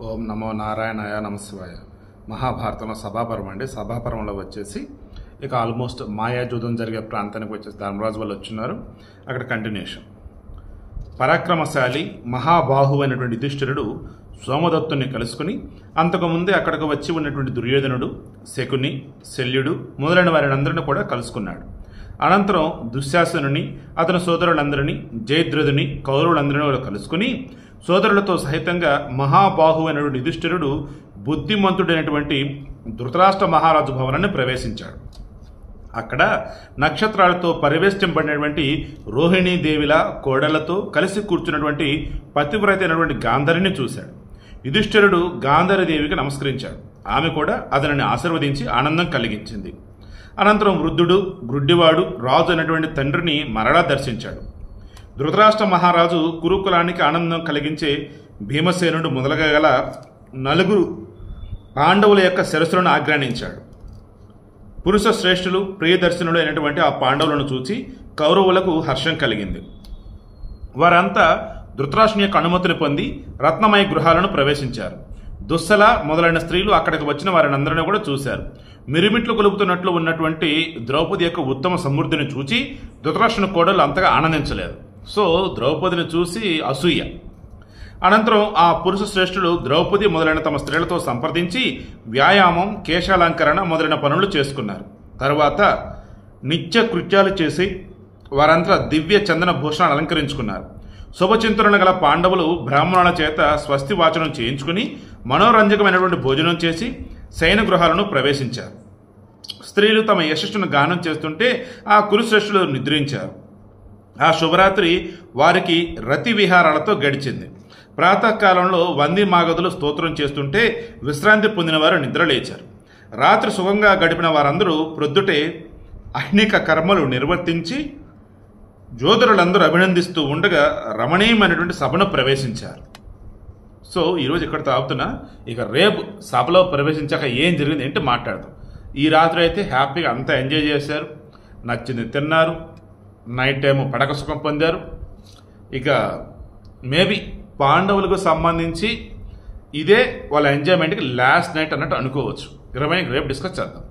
ఓం నమో నారాయణాయ నమశివాయ. మహాభారతంలో సభాపర్వం అండి. సభాపర్వంలో వచ్చేసి ఇక ఆల్మోస్ట్ మాయాజూదం జరిగే ప్రాంతానికి వచ్చేసి ధర్మరాజు వాళ్ళు వచ్చున్నారు. అక్కడ కంటిన్యూషన్. పరాక్రమశాలి మహాబాహు అయినటువంటి యుధిష్ఠిరుడు సోమదత్తుని కలుసుకుని అంతకుముందే అక్కడికి వచ్చి ఉన్నటువంటి దుర్యోధనుడు, శకుని, శల్యుడు మొదలైన వారిని కూడా కలుసుకున్నాడు. అనంతరం దుశ్శాసనుని, అతని సోదరులందరినీ, జయద్రథుని, కౌరవులందరినీ కూడా కలుసుకుని సోదరులతో సహితంగా మహాబాహు అయినటువంటి యుధిష్ఠిరుడు బుద్ధిమంతుడైనటువంటి ధృతరాష్ట్ర మహారాజు భవనాన్ని ప్రవేశించాడు. అక్కడ నక్షత్రాలతో పరివేష్టింపడినటువంటి రోహిణీదేవిల కోడళ్లతో కలిసి కూర్చున్నటువంటి పతివ్రత అయినటువంటి గాంధారిని చూశాడు. యుధిష్ఠిరుడు గాంధారీదేవికి నమస్కరించాడు. ఆమె కూడా అతనిని ఆశీర్వదించి ఆనందం కలిగించింది. అనంతరం వృద్ధుడు, గ్రుడ్డివాడు, రాజు అయినటువంటి తండ్రిని మరలా దర్శించాడు. ధృతరాష్ట్ర మహారాజు కురుకులానికి ఆనందం కలిగించే భీమసేనుడు మొదలుగా గల 4 పాండవుల యొక్క శిరస్సులను ఆగ్రానించాడు. పురుష శ్రేష్ఠులు, ప్రియదర్శనులు అయినటువంటి ఆ పాండవులను చూసి కౌరవులకు హర్షం కలిగింది. వారంతా ధృతరాష్ట్రుని యొక్క అనుమతిని పొంది రత్నమయ గృహాలను ప్రవేశించారు. దుస్సల మొదలైన స్త్రీలు అక్కడికి వచ్చిన వారిని అందరినీ కూడా చూశారు. మిరిమిట్లు కొలుపుతున్నట్లు ఉన్నటువంటి ద్రౌపది యొక్క ఉత్తమ సమృద్ధిని చూచి ధృతరాష్ట్రుని కోడలు అంతగా ఆనందించలేదు. సో ద్రౌపదిని చూసి అసూయ. అనంతరం ఆ పురుష శ్రేష్ఠులు ద్రౌపది మొదలైన తమ స్త్రీలతో సంప్రదించి వ్యాయామం, కేశాలంకరణ మొదలైన పనులు చేసుకున్నారు. తరువాత నిత్య కృత్యాలు చేసి వారంతా దివ్య చందన భూషణాలు అలంకరించుకున్నారు. శుభచింతనలు గల పాండవులు బ్రాహ్మణుల చేత స్వస్తి వాచనం చేయించుకుని మనోరంజకమైనటువంటి భోజనం చేసి శయన గృహాలను ప్రవేశించారు. స్త్రీలు తమ యశస్సును గానం చేస్తుంటే ఆ కురుశ్రేష్ఠులు నిద్రించారు. ఆ శుభరాత్రి వారికి రతి విహారాలతో గడిచింది. ప్రాతకాలంలో వంది మాగదులు స్తోత్రం చేస్తుంటే విశ్రాంతి పొందిన వారు నిద్రలేచారు. రాత్రి సుఖంగా గడిపిన వారందరూ ప్రొద్దుటే అహ్నిక కర్మలు నిర్వర్తించి జోధరులందరూ అభినందిస్తూ ఉండగా రమణీయమైనటువంటి సభను ప్రవేశించారు. సో ఈరోజు ఇక్కడ ఆపుతున్నా. ఇక రేపు సభలో ప్రవేశించాక ఏం జరిగింది ఏంటి మాట్లాడతాం. ఈ రాత్రి అయితే హ్యాపీగా అంతా ఎంజాయ్ చేశారు, నచ్చింది తిన్నారు, నైట్ టైం పడక సుఖం పొందారు. ఇక మేబీ పాండవులకు సంబంధించి ఇదే వాళ్ళ ఎంజాయ్మెంట్కి లాస్ట్ నైట్ అన్నట్టు అనుకోవచ్చు. రేపు డిస్కస్ చేద్దాం.